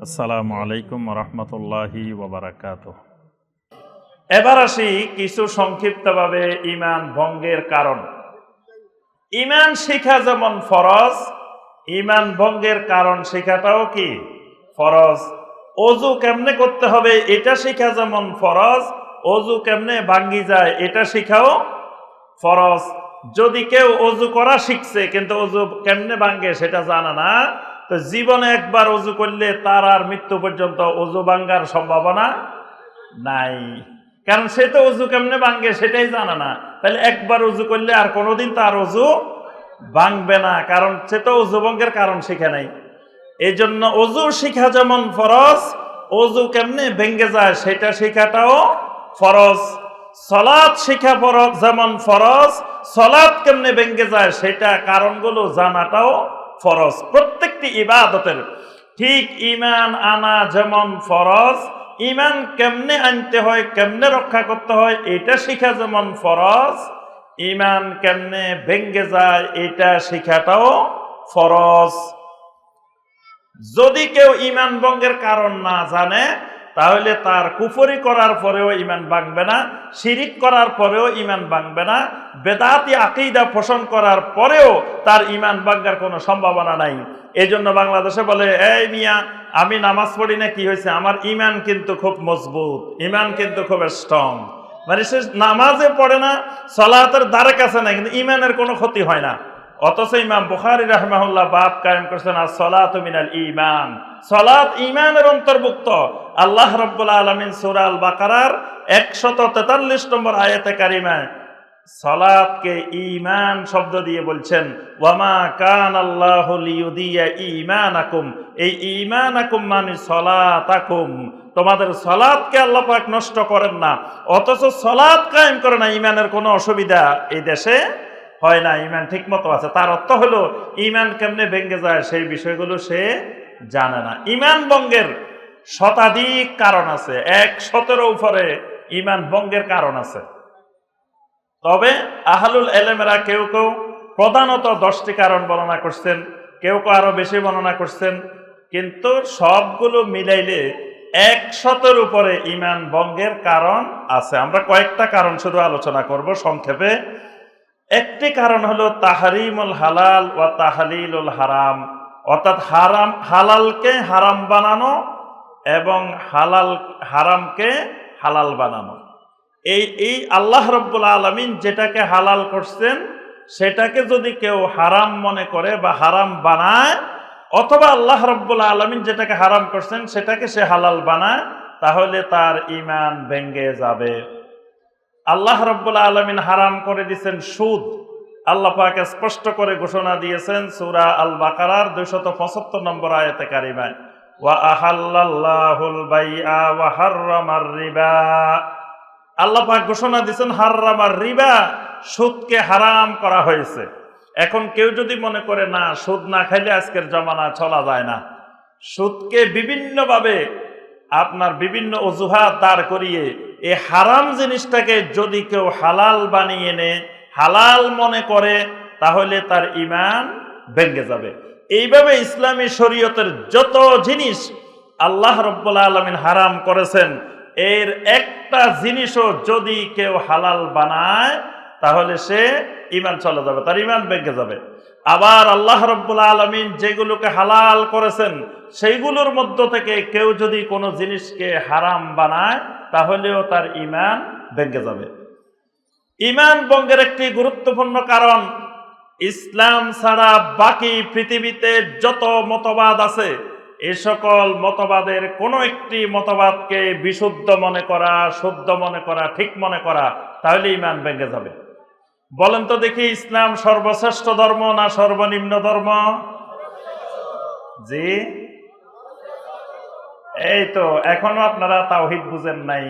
আসসালামু আলাইকুম রহমতুল্লাহি ওয়াবারাকাতুহ। এবার আসি কিছু সংক্ষিপ্তভাবে ঈমান ভঙ্গের কারণ। ঈমান শিখা যেমন ফরজ, ঈমান ভঙ্গের কারণ শিখাটাও কি ফরজ। ওযু কেমনে করতে হবে এটা শিখা যেমন ফরজ, ওযু কেমনে ভাঙ্গি যায় এটা শিখাও ফরজ। যদি কেউ ওযু করা শিখছে কিন্তু ওযু কেমনে ভাঙ্গে সেটা জানা না, তো জীবনে একবার ওযু করলে তার আর মৃত্যু পর্যন্ত ওযু ভাঙ্গার সম্ভাবনা নাই, কারণ সে তো ওযু কেমনে ভাঙ্গে সেটাই জানা না। তাহলে একবার ওযু করলে আর কোনোদিন তার ওযু ভাঙবে না, কারণ সে তো ওযু ভঙ্গের কারণ শিখে নাই। এই জন্য ওযু শিখা যেমন ফরজ, ওযু কেমনে ভেঙ্গে যায় সেটা শিখাটাও ফরজ। সালাত শিখা ফরজ যেমন ফরজ, সালাত কেমনে ভেঙ্গে যায় সেটা কারণগুলো জানাটাও ফরজ। প্রত্যেকটি ইবাদতের ঠিক ঈমান আনা যেমন ফরজ, ঈমান কেমনে আনতে হয়, কেমনে রক্ষা করতে হয় এটা শিখা যেমন ফরজ, ঈমান কেমনে ভেঙ্গে যায় এটা শিখাটাও ফরজ। যদি কেউ ঈমান ভঙ্গের কারণ না জানে তাহলে তার কুফরি করার পরেও ঈমান ভাঙবে না, শিরিক করার পরেও ঈমান ভাঙবে না, বেদাতি আকীদা পোষণ করার পরেও তার ঈমান ভাঙার কোনো সম্ভাবনা নাই। এই জন্য বাংলাদেশে বলে, এই মিয়া আমি নামাজ পড়ি না, কি হয়েছে, আমার ঈমান কিন্তু খুব মজবুত, ঈমান কিন্তু খুব স্ট্রং। মানে সে নামাজে পড়ে না, সালাতের দ্বারে কাছে না, কিন্তু ঈমানের কোনো ক্ষতি হয় না। অথচ ইমাম বুখারী রাহিমাহুল্লাহ বাব কায়েম করেছেন as-সালাতু মিনাল ঈমান, সালাত ঈমানের অন্তর্ভুক্ত। আল্লাহ রাব্বুল আলামিন সূরা আল বাকারার 143 নম্বর আয়াতে কারিমায় সালাতকে ঈমান শব্দ দিয়ে বলছেন, ওয়ামা কানাল্লাহু লিয়ুদিয়া ঈমানাকুম। এই ঈমানাকুম মানে সালাতাকুম, তোমাদের সালাতকে আল্লাহ পাক নষ্ট করেন না। অথচ সালাত কায়েম করে না, ঈমানের কোনো অসুবিধা এই দেশে হয় না, ঈমান ঠিক মতো আছে। তার অর্থ হলো ঈমান কেমনে ভেঙ্গে যায় সেই বিষয়গুলো সে জানে না। ঈমান ভঙ্গের শতাধিক কারণ আছে, 100-এর উপরে ঈমান ভঙ্গের কারণ আছে। তবে আহলুল ইলমেরা কেউ কেউ প্রধানত 10টি কারণ বর্ণনা করছেন, কেউ কেউ আরো বেশি বর্ণনা করছেন, কিন্তু সবগুলো মিলাইলে 100-এর উপরে ঈমান ভঙ্গের কারণ আছে। আমরা কয়েকটা কারণ শুধু আলোচনা করব সংক্ষেপে। একটি কারণ হলো তাহরিমুল হালাল ওয়া তাহলিলুল হারাম, অর্থাৎ হালালকে হারাম বানানো এবং হারামকে হালাল বানানো। এই আল্লাহ রাব্বুল আলামিন যেটাকে হালাল করছেন সেটাকে যদি কেউ হারাম মনে করে বা হারাম বানায়, অথবা আল্লাহ রাব্বুল আলামিন যেটাকে হারাম করছেন সেটাকে সে হালাল বানায়, তাহলে তার ঈমান ভেঙ্গে যাবে। আল্লাহ রাব্বুল আলামিন হারাম করে দিয়েছেন সুদ। আল্লাহ পাক স্পষ্ট করে ঘোষণা দিয়েছেন সূরা আল বাকারার 275 নম্বর আয়াতে কারিমায়, ওয়া আহাল্লাল্লাহুল বাইআ ওয়া হাররামার রিবা। আল্লাহ পাক ঘোষণা দিয়েছেন হাররামার রিবা, সুদকে হারাম করা হয়েছে। এখন কেউ যদি মনে করে না সুদ না খাইলে আজকের জমানা চলা যায় না, সুদকে বিভিন্নভাবে আপনার বিভিন্ন অজুহাত দাঁড় করিয়ে এই হারাম জিনিসটাকে যদি কেউ হালাল বানিয়ে নেয়, হালাল মনে করে, তাহলে তার ঈমান ভেঙ্গে যাবে। এইভাবে ইসলামী শরীয়তের যত জিনিস আল্লাহ রাব্বুল আলামিন হারাম করেছেন, এর একটা জিনিসও যদি কেউ হালাল বানায় তাহলে সে ঈমান চলে যাবে, তার ঈমান ভেঙ্গে যাবে। আবার আল্লাহ রাব্বুল আলামিন যেগুলোকে হালাল করেছেন সেইগুলোর মধ্য থেকে কেউ যদি কোনো জিনিসকে হারাম বানায় তাহলেও তার ঈমান ভেঙ্গে যাবে। ঈমান ভঙ্গের একটি গুরুত্বপূর্ণ কারণ, ইসলাম ছাড়া বাকি পৃথিবীতে যত মতবাদ আছে এই সকল মতবাদের কোনো একটি মতবাদকে বিশুদ্ধ মনে করা, শুদ্ধ মনে করা, ঠিক মনে করা, তাহলে ঈমান ভেঙ্গে যাবে। বলেন তো দেখি, ইসলাম সর্বশ্রেষ্ঠ ধর্ম না সর্বনিম্ন ধর্ম? জি, এই তো এখনো আপনারা তাওহীদ বুঝেন নাই,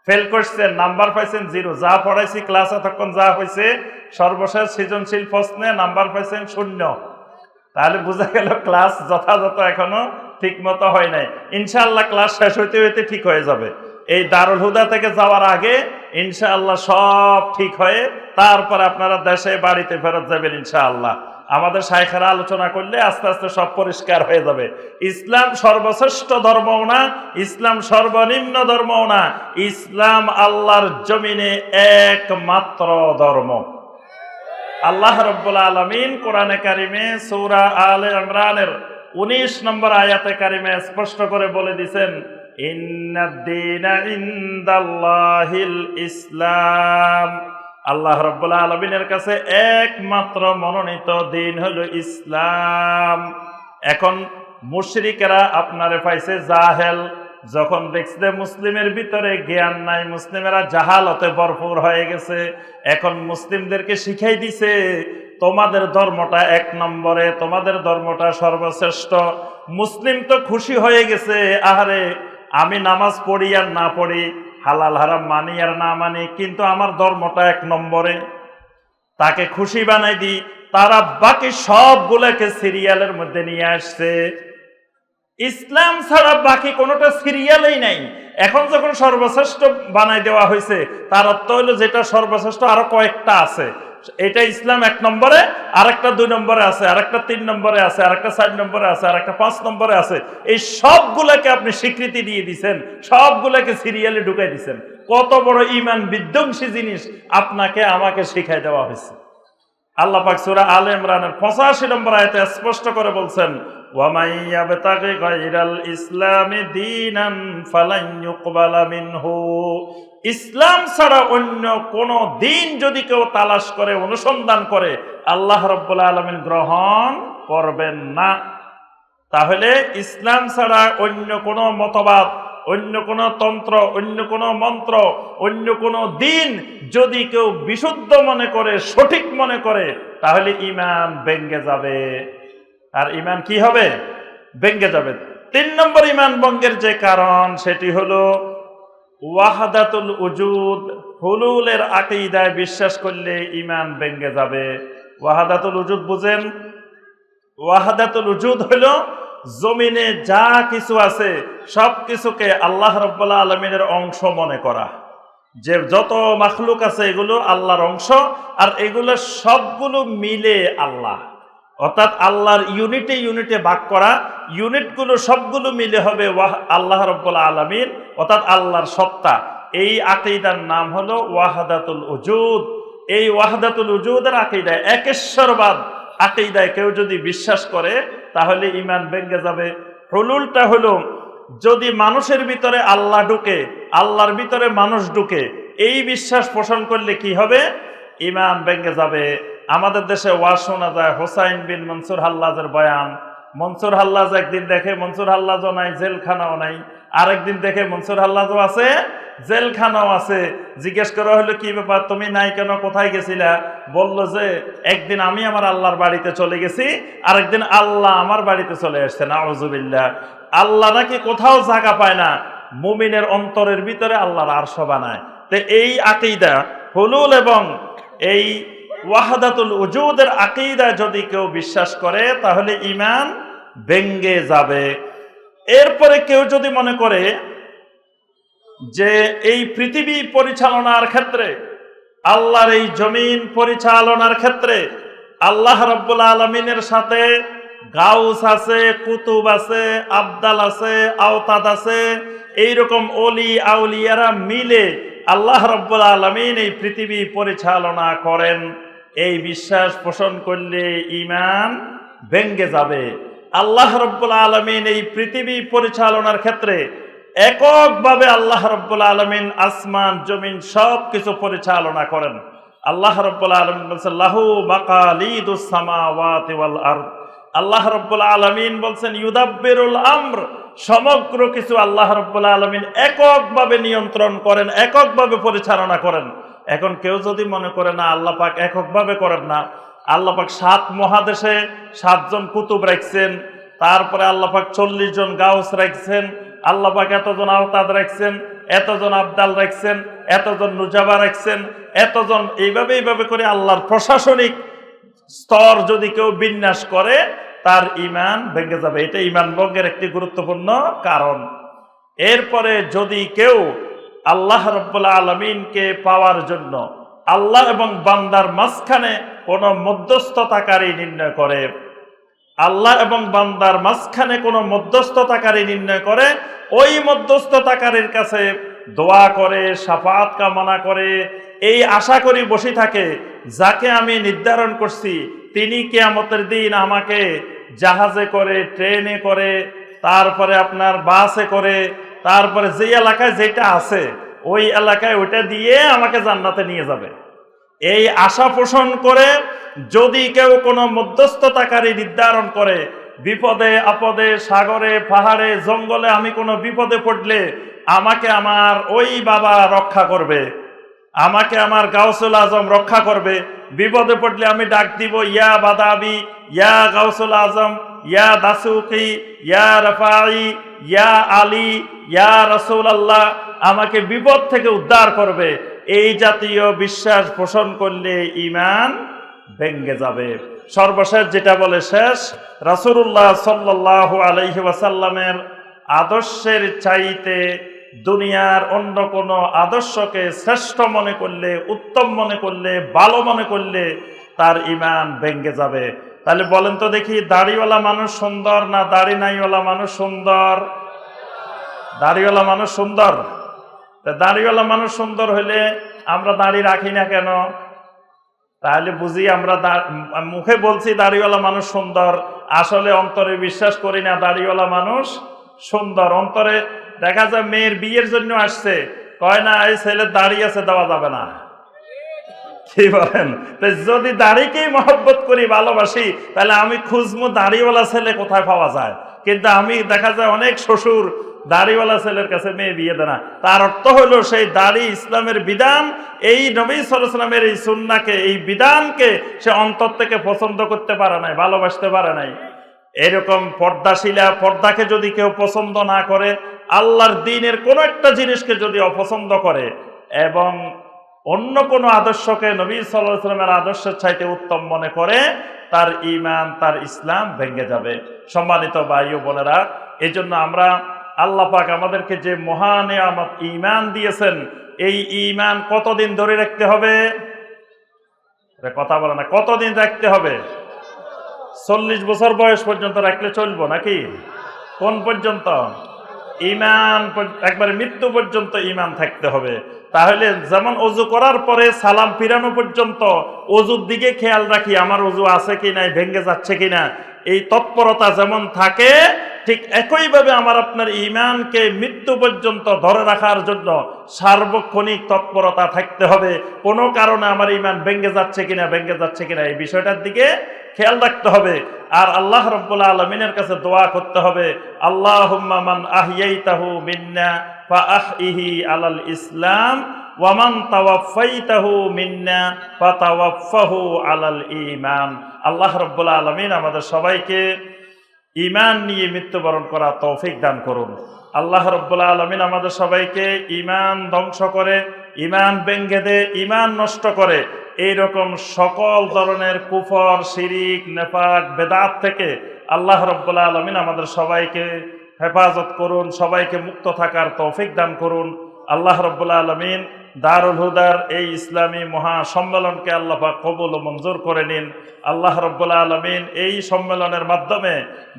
ফেল করছেন, নাম্বার পাইছেন 0। যা পড়াইছি ক্লাস এতক্ষণ যা হয়েছে সর্বশেষ সৃজনশীল প্রশ্নে নাম্বার পাইছেন 0। তাহলে বোঝা গেল ক্লাস যথাযথ এখনো ঠিক মতো হয় নাই। ইনশাআল্লাহ ক্লাস শেষ হইতে হইতে ঠিক হয়ে যাবে। এই দারুল হুদা থেকে যাওয়ার আগে ইনশাআল্লাহ সব ঠিক হয়ে তারপর আপনারা দেশে বাড়িতে ফেরত যাবেন ইনশাআল্লাহ। আমাদের শাইখেরা আলোচনা করলে আস্তে আস্তে সব পরিষ্কার হয়ে যাবে। ইসলাম সর্বশ্রেষ্ঠ ধর্মও না, ইসলাম সর্বনিম্ন ধর্মও না, ইসলাম আল্লাহর জমিনে একমাত্র ধর্ম। আল্লাহ রাব্বুল আলামিন কোরআনে কারিমে সূরা আলে ইমরানের 19 নম্বর আয়াতে কারিমে স্পষ্ট করে বলে দিয়েছেন, ইন্নাদ-দীনা ইনদাল্লাহিল ইসলাম। আল্লাহ রাব্বুল আলামিনের কাছে একমাত্র মনোনীত দিন হলো ইসলাম। এখন মুশরিকেরা আপনারে পাইছে জাহেল, যখন দেখছে মুসলিমের ভিতরে জ্ঞান নাই, মুসলিমেরা জাহালতে ভরপুর হয়ে গেছে, এখন মুসলিমদেরকে শিখাই দিছে তোমাদের ধর্মটা এক নম্বরে, তোমাদের ধর্মটা সর্বশ্রেষ্ঠ। মুসলিম তো খুশি হয়ে গেছে, আহারে আমি নামাজ পড়ি আর না পড়ি, হালাল হারাম মানি আর না মানি, কিন্তু আমার ধর্মটা এক নম্বরে, তাকে খুশি বানাই দিই। তারা বাকি সবগুলোকে সিরিয়ালের মধ্যে নিয়ে আসছে, ইসলাম ছাড়া বাকি কোনোটা সিরিয়ালেই নাই। এখন যখন সর্বশ্রেষ্ঠ বানাই দেওয়া হয়েছে, তার অর্থ হলো যেটা সর্বশ্রেষ্ঠ আরো কয়েকটা আছে, এটা ইসলাম এক নম্বরে, আরেকটা 2 নম্বরে আছে, আরেকটা 3 নম্বরে আছে, আরেকটা 4 নম্বরে আছে, আরেকটা 5 নম্বরে আছে। এই সবগুলোকে আপনি স্বীকৃতি দিয়ে দিচ্ছেন, সবগুলোকে সিরিয়ালে ঢুকাই দিচ্ছেন। কত বড় ঈমান বিধ্বংসী জিনিস আপনাকে আমাকে শিখাই দেওয়া হয়েছে। আল্লাহ পাক সূরা আলে ইমরানের 85 নম্বর আয়াতে স্পষ্ট করে বলছেন, ওয়া মান ইয়াবতাগি গায়রাল ইসলামি দীনান ফালান ইউকবালা মিনহু। ইসলাম ছাড়া অন্য কোন দিন যদি কেউ তালাশ করে, অনুসন্ধান করে, আল্লাহ রাব্বুল আলামিন গ্রহণ করবেন না। তাহলে ইসলাম ছাড়া অন্য কোন মতবাদ, অন্য কোন তন্ত্র, অন্য কোন মন্ত্র, অন্য কোন দিন যদি কেউ বিশুদ্ধ মনে করে, সঠিক মনে করে, তাহলে ঈমান ভেঙে যাবে। আর ঈমান কি হবে? ভেঙে যাবে। 3 নম্বর ঈমান ভঙ্গের যে কারণ, সেটি হলো ওয়াহদাতুল উজুদ, হুলুলের আকীদায় বিশ্বাস করলে ঈমান ভেঙে যাবে। ওয়াহদাতুল উজুদ বুঝেন? ওয়াহদাতুল উজুদ হলো জমিনে যা কিছু আছে সব কিছুকে আল্লাহ রাব্বুল আলামিনের অংশ মনে করা, যে যত মাখলুক আছে এগুলো আল্লাহর অংশ, আর এগুলো সবগুলো মিলে আল্লাহ, অর্থাৎ আল্লাহর ইউনিটে ইউনিটে ভাগ করা, ইউনিটগুলো সবগুলো মিলে হবে আল্লাহ রাব্বুল আলামিন, অর্থাৎ আল্লাহর সত্তা। এই আকীদার নাম হলো ওয়াহদাতুল উজুদ। এই ওয়াহদাতুল উজুদের আকীদায়, একেশ্বরবাদ আকীদায় কেউ যদি বিশ্বাস করে, তাহলে ঈমান ভেঙে যাবে। হুলুলটা হলো যদি মানুষের ভিতরে আল্লাহ ঢুকে, আল্লাহর ভিতরে মানুষ ঢুকে, এই বিশ্বাস পোষণ করলে কি হবে? ঈমান ভেঙে যাবে। আমাদের দেশে ওয়াজ শোনা যায় হোসাইন বিন মনসুর হাল্লাজের বয়ান। মনসুর হাল্লাজ একদিন দেখে মনসুর হাল্লাজও নাই, জেলখানাও নাই, আরেকদিন দেখে মনসুর হাল্লাজও আছে, জেলখানাও আছে। জিজ্ঞেস করা হলো কি ব্যাপার, তুমি নাই কেন, কোথায় গেছিলা? বলল যে একদিন আমি আমার আল্লাহর বাড়িতে চলে গেছি, আরেকদিন আল্লাহ আমার বাড়িতে চলে আসছে। নাউযুবিল্লাহ। আল্লাহ নাকি কোথাও জায়গা পায় না, মুমিনের অন্তরের ভিতরে আল্লাহর আরশ বানায়। তো এই আকীদা হুলুল এবং এই ওয়াহদাতুল উজুদের আকীদা যদি কেউ বিশ্বাস করে, তাহলে ঈমান ভেঙে যাবে। এরপরে কেউ যদি মনে করে যে এই পৃথিবী পরিচালনার ক্ষেত্রে, আল্লাহর এই জমিন পরিচালনার ক্ষেত্রে আল্লাহ রাব্বুল আলামিনের সাথে গাউস আছে, কুতুব আছে, আবদাল আছে, আওতাদ আছে, এইরকম ওলি আউলিয়ারা মিলে আল্লাহ রাব্বুল আলামিন এই পৃথিবী পরিচালনা করেন, এই বিশ্বাস পোষণ করলে ঈমান ভেঙে যাবে। আল্লাহ রাব্বুল আলামিন এই পৃথিবী পরিচালনার ক্ষেত্রে এককভাবে আল্লাহ রাব্বুল আলামিন আসমান জমিন সব কিছু পরিচালনা করেন। আল্লাহ রাব্বুল আলামিন বলেছেন লাহু মাকালিদুস সামাওয়াতি ওয়াল আরদ। আল্লাহ রাব্বুল আলামিন বলছেন ইউদাব্বিরুল আমর, সমগ্র কিছু আল্লাহ রাব্বুল আলামিন এককভাবে নিয়ন্ত্রণ করেন, এককভাবে পরিচালনা করেন। এখন কেউ যদি মনে করে না আল্লাহ পাক এককভাবে করেন না, আল্লাহ পাক 7 মহাদেশে 7 জন কুতুব রাখছেন, তারপরে আল্লাহ পাক 40 জন গাউস রাখছেন, আল্লাহ পাক এতজন আওতাদ রাখছেন, এতজন আবদাল রাখছেন, এতজন নুজাবা রাখছেন, এতজন, এইভাবে করে আল্লাহর প্রশাসনিক স্তর যদি কেউ বিন্যাস করে, তার ঈমান ভেঙে যাবে। এটা ঈমান ভঙ্গের একটি গুরুত্বপূর্ণ কারণ। এরপরে যদি কেউ আল্লাহ রাব্বুল আলামিনকে পাওয়ার জন্য, আল্লাহ এবং বান্দার মাঝখানে কোনো মধ্যস্থতাকারী নির্ণয় করে, আল্লাহ এবং বান্দার মাঝখানে কোনো মধ্যস্থতাকারী নির্ণয় করে, ওই মধ্যস্থতাকারীর কাছে দোয়া করে, শাফাআত কামনা করে, এই আশা করি বসে থাকে যাকে আমি নির্ধারণ করছি তিনি কিয়ামতের দিন আমাকে জাহাজে করে, ট্রেনে করে, তারপরে আপনার বাসে করে, তারপরে যে এলাকায় যেটা আছে ওই এলাকায় ওইটা দিয়ে আমাকে জান্নাতে নিয়ে যাবে। এই আশা পোষণ করে যদি কেউ কোনো মধ্যস্থতাকারী নির্ধারণ করে, বিপদে আপদে, সাগরে পাহাড়ে জঙ্গলে আমি কোনো বিপদে পড়লে আমাকে আমার ওই বাবা রক্ষা করবে, আমাকে আমার গাউসুল আজম রক্ষা করবে, বিপদে পড়লে আমি ডাক দিব ইয়া বাদাবি, ইয়া গাউসুল আজম, ইয়া দাসুকি, ইয়া রফাই, ইয়া আলী, ইয়া রাসূলুল্লাহ, আমাকে বিপদ থেকে উদ্ধার করবে। এই জাতীয় বিশ্বাস পোষণ করলে ঈমান ভেঙ্গে যাবে। সর্বশেষ যেটা বলে শেষ, রাসূলুল্লাহ সাল্লাল্লাহু আলাইহি ওয়াসাল্লামের আদর্শের চাইতে দুনিয়ার অন্য কোনো আদর্শকে শ্রেষ্ঠ মনে করলে, উত্তম মনে করলে, ভালো মনে করলে তার ঈমান ভেঙ্গে যাবে। তাহলে বলেন তো দেখি, দাড়িওয়ালা মানুষ সুন্দর না দাড়ি নাইওয়ালা মানুষ সুন্দর? দাড়িওয়ালা মানুষ সুন্দর। দাড়িওয়ালা মানুষ সুন্দর হইলে আমরা দাড়ি রাখি না কেন? তাহলে বুঝি আমরা মুখে বলছি দাড়িওয়ালা মানুষ সুন্দর, আসলে অন্তরে বিশ্বাস করি না দাড়িওয়ালা মানুষ সুন্দর। অন্তরে দেখা যায় মেয়ের বিয়ের জন্য আসছে, কয় না এই ছেলের দাড়ি আছে, দেওয়া যাবে না। কি বলেন? যদি দাড়িকেই মহব্বত করি, ভালোবাসি, তাহলে আমি খুঁজবো দাড়িওয়ালা ছেলে কোথায় পাওয়া যায়। কিন্তু আমি দেখা যায় অনেক শ্বশুর দাড়িওয়ালা ছেলের কাছে মেয়ে বিয়ে দেয় না। তার অর্থ হলো সেই দাড়ি ইসলামের বিধান, এই নবী সাল্লাল্লাহু আলাইহি ওয়াসাল্লামের এই সুন্নাহকে, এই বিধানকে সে অন্তর থেকে পছন্দ করতে পারে নাই, ভালোবাসতে পারে নাই। এরকম পর্দাশীলা, পর্দাকে যদি কেউ পছন্দ না করে, আল্লাহর দ্বীনের কোনো একটা জিনিসকে যদি অপছন্দ করে এবং অন্য কোনো আদর্শকে নবী সাল্লাল্লাহু আলাইহি ওয়াসাল্লামের আদর্শের চাইতে উত্তম মনে করে, তার ঈমান, তার ইসলাম ভেঙে যাবে। সম্মানিত ভাই ও বোনেরা, এই জন্য আমরা আল্লাহ পাক আমাদেরকে যে মহা নিয়ামত ঈমান দিয়েছেন, এই ঈমান কতদিন ধরে রাখতে হবে? কথা বলে না, কতদিন রাখতে হবে? 40 বছর বয়স পর্যন্ত রাখলে চলবো নাকি? কোন পর্যন্ত? ঈমান একবারে মৃত্যু পর্যন্ত ঈমান থাকতে হবে। তাহলে যেমন ওযু করার পরে সালাম ফিরানো পর্যন্ত ওযুর দিকে খেয়াল রাখি, আমার ওযু আছে কিনা, ভেঙে যাচ্ছে কিনা, এই তৎপরতা যেমন থাকে, ঠিক একইভাবে আমার আপনার ঈমানকে মৃত্যু পর্যন্ত ধরে রাখার জন্য সার্বক্ষণিক তৎপরতা থাকতে হবে। কোনো কারণে আমার ঈমান ভেঙে যাচ্ছে কিনা এই বিষয়টার দিকে খেয়াল রাখতে হবে। আর আল্লাহ রাব্বুল আলামিনের কাছে দোয়া করতে হবে, আল্লাহুম্মা মান আহইয়াইতাহু মিন্না ফাআহইহি আলাল ইসলাম ওয়া মান তাওয়াফাইতাহু মিন্না ফাতাওয়াফাহু আলাল ঈমান। আল্লাহ রাব্বুল আলামিন আমাদের সবাইকে ঈমান নিয়ে মৃত্যুবরণ করা তৌফিক দান করুন। আল্লাহ রাব্বুল আলামিন আমাদের সবাইকে ঈমান ধ্বংস করে, ঈমান ভেঙে দেয়, ঈমান নষ্ট করে, এইরকম সকল ধরনের কুফর, শিরিক, নেফাক, বেদাত থেকে আল্লাহ রাব্বুল আলামিন আমাদের সবাইকে হেফাজত করুন, সবাইকে মুক্ত থাকার তৌফিক দান করুন। আল্লাহ রাব্বুল আলামিন দারুল হুদার এই ইসলামী মহা সম্মেলনকে আল্লাহ পাক কবুল ও মঞ্জুর করে নিন। আল্লাহ রাব্বুল আলামিন এই সম্মেলনের মাধ্যমে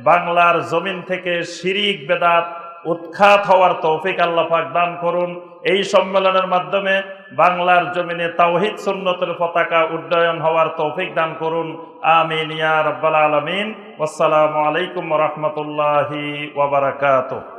বাংলার জমিন থেকে শিরিক, বেদাত উৎখাত হওয়ার তৌফিক আল্লাহ পাক দান করুন। এই সম্মেলনের মাধ্যমে বাংলার জমিনে তাওহীদ সুন্নতের পতাকা উড্ডয়ন হওয়ার তৌফিক দান করুন। আমিন ইয়া রাব্বাল আলামিন। আসসালামু আলাইকুম ওয়া রাহমাতুল্লাহি ওয়া বারাকাতুহু।